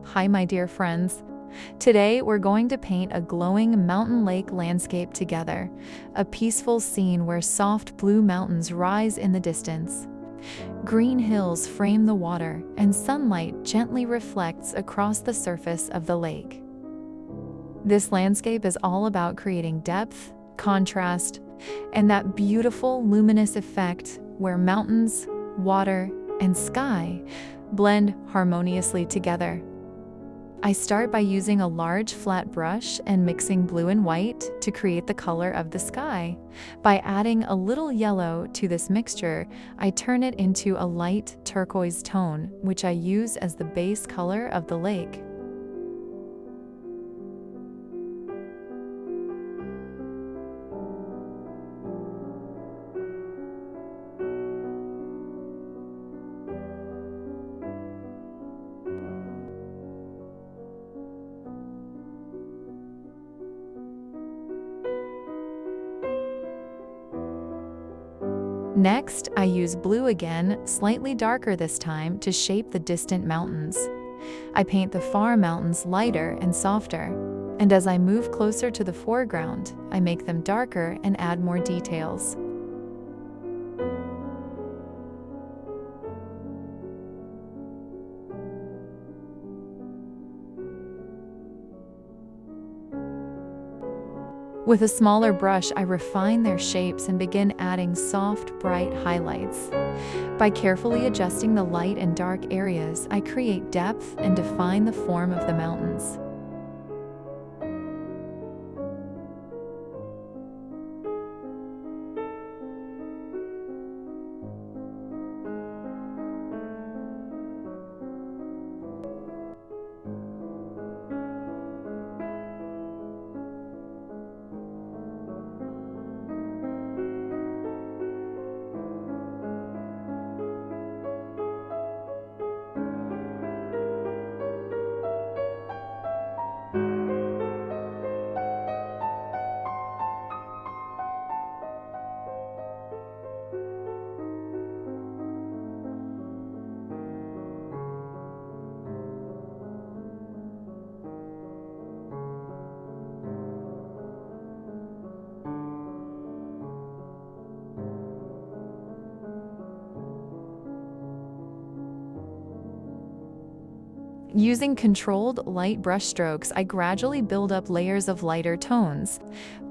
Hi, my dear friends. Today, we're going to paint a glowing mountain lake landscape together, a peaceful scene where soft blue mountains rise in the distance. Green hills frame the water, and sunlight gently reflects across the surface of the lake. This landscape is all about creating depth, contrast, and that beautiful luminous effect where mountains, water, and sky blend harmoniously together. I start by using a large flat brush and mixing blue and white to create the color of the sky. By adding a little yellow to this mixture, I turn it into a light turquoise tone, which I use as the base color of the lake. Next, I use blue again, slightly darker this time, to shape the distant mountains. I paint the far mountains lighter and softer, and as I move closer to the foreground, I make them darker and add more details. With a smaller brush, I refine their shapes and begin adding soft, bright highlights. By carefully adjusting the light and dark areas, I create depth and define the form of the mountains. Using controlled light brush strokes, I gradually build up layers of lighter tones.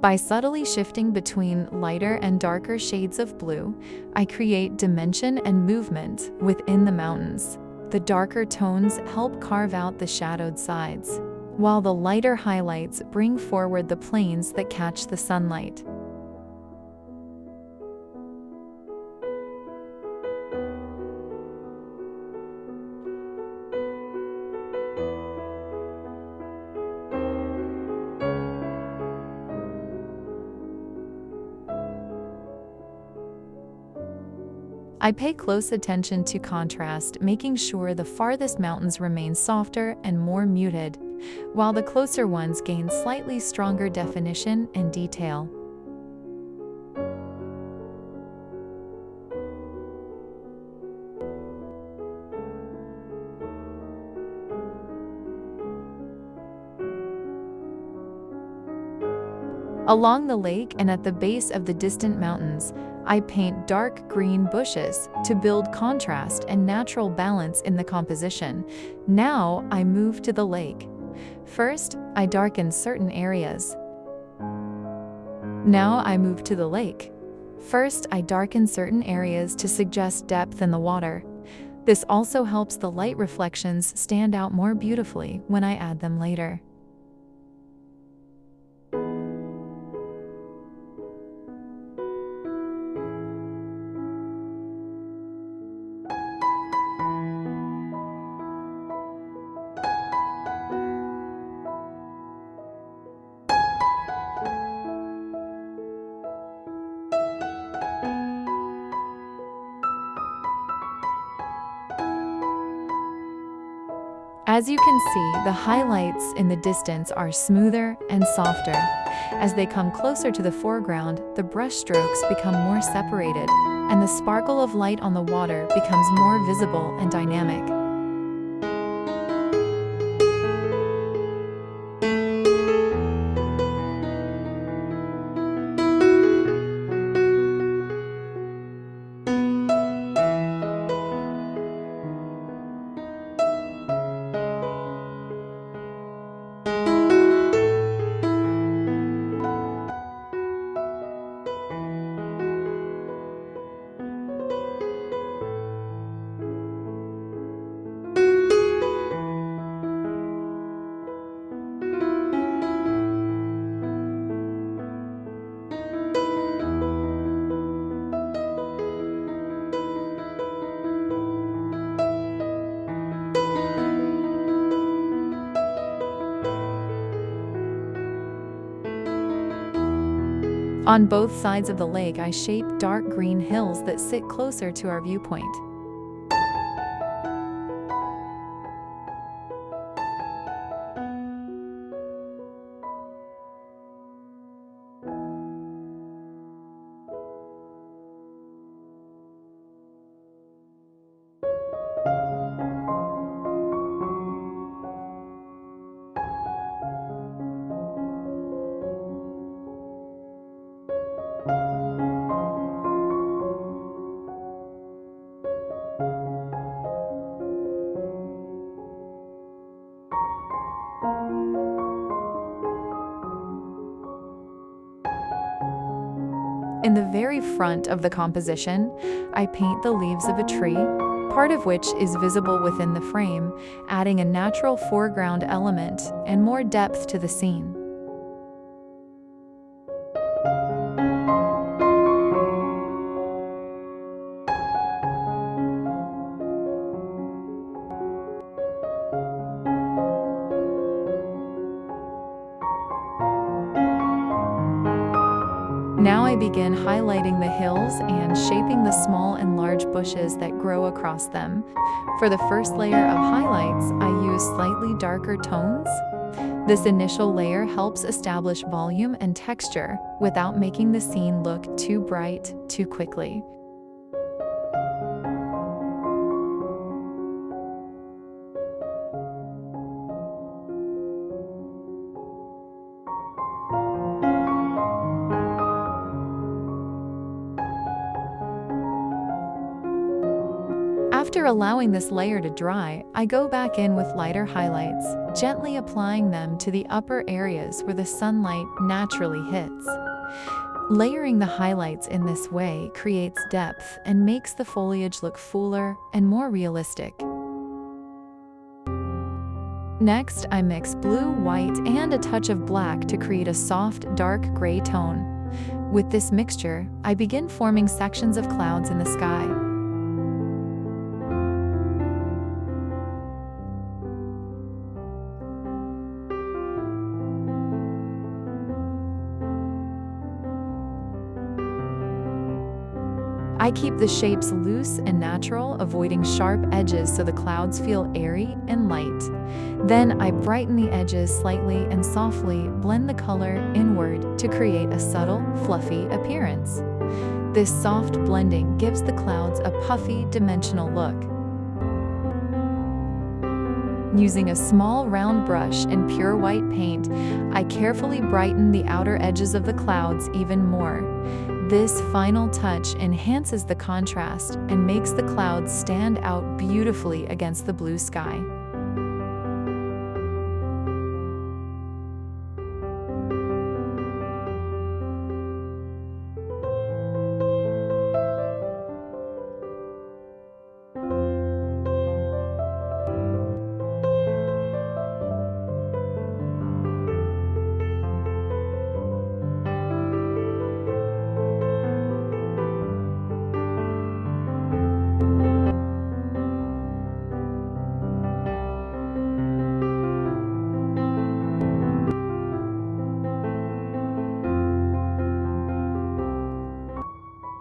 By subtly shifting between lighter and darker shades of blue, I create dimension and movement within the mountains. The darker tones help carve out the shadowed sides, while the lighter highlights bring forward the plains that catch the sunlight. I pay close attention to contrast, making sure the farthest mountains remain softer and more muted, while the closer ones gain slightly stronger definition and detail. Along the lake and at the base of the distant mountains, I paint dark green bushes to build contrast and natural balance in the composition. Now I move to the lake. First, I darken certain areas. Now I move to the lake. First, I darken certain areas to suggest depth in the water. This also helps the light reflections stand out more beautifully when I add them later. As you can see, the highlights in the distance are smoother and softer. As they come closer to the foreground, the brush strokes become more separated, and the sparkle of light on the water becomes more visible and dynamic. On both sides of the lake, I shape dark green hills that sit closer to our viewpoint. In the very front of the composition, I paint the leaves of a tree, part of which is visible within the frame, adding a natural foreground element and more depth to the scene. Now I begin highlighting the hills and shaping the small and large bushes that grow across them. For the first layer of highlights, I use slightly darker tones. This initial layer helps establish volume and texture without making the scene look too bright too quickly. After allowing this layer to dry, I go back in with lighter highlights, gently applying them to the upper areas where the sunlight naturally hits. Layering the highlights in this way creates depth and makes the foliage look fuller and more realistic. Next, I mix blue, white, and a touch of black to create a soft, dark gray tone. With this mixture, I begin forming sections of clouds in the sky. I keep the shapes loose and natural, avoiding sharp edges so the clouds feel airy and light. Then I brighten the edges slightly and softly blend the color inward to create a subtle, fluffy appearance. This soft blending gives the clouds a puffy, dimensional look. Using a small round brush and pure white paint, I carefully brighten the outer edges of the clouds even more. This final touch enhances the contrast and makes the clouds stand out beautifully against the blue sky.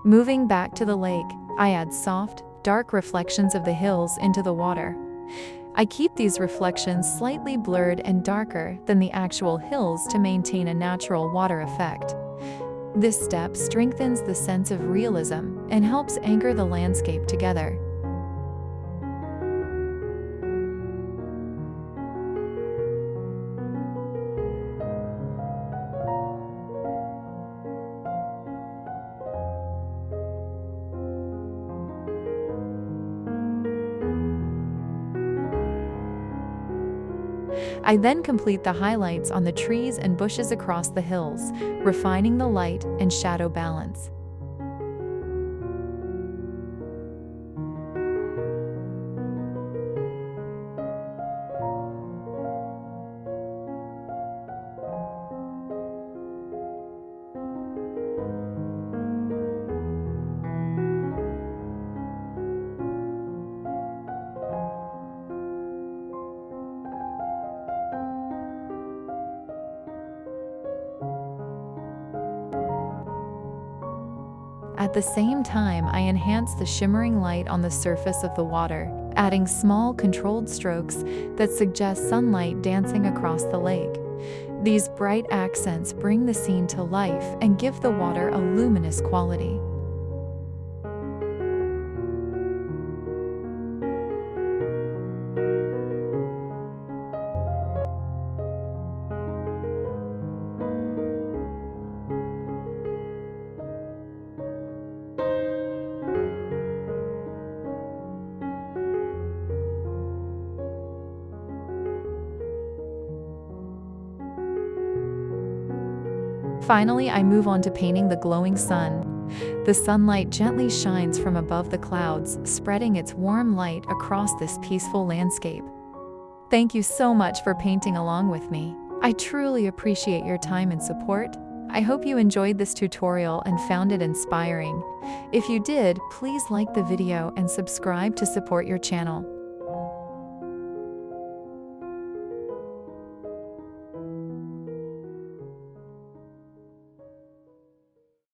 Moving back to the lake, I add soft, dark reflections of the hills into the water. I keep these reflections slightly blurred and darker than the actual hills to maintain a natural water effect. This step strengthens the sense of realism and helps anchor the landscape together. I then complete the highlights on the trees and bushes across the hills, refining the light and shadow balance. At the same time, I enhance the shimmering light on the surface of the water, adding small controlled strokes that suggest sunlight dancing across the lake. These bright accents bring the scene to life and give the water a luminous quality. Finally, I move on to painting the glowing sun. The sunlight gently shines from above the clouds, spreading its warm light across this peaceful landscape. Thank you so much for painting along with me. I truly appreciate your time and support. I hope you enjoyed this tutorial and found it inspiring. If you did, please like the video and subscribe to support your channel.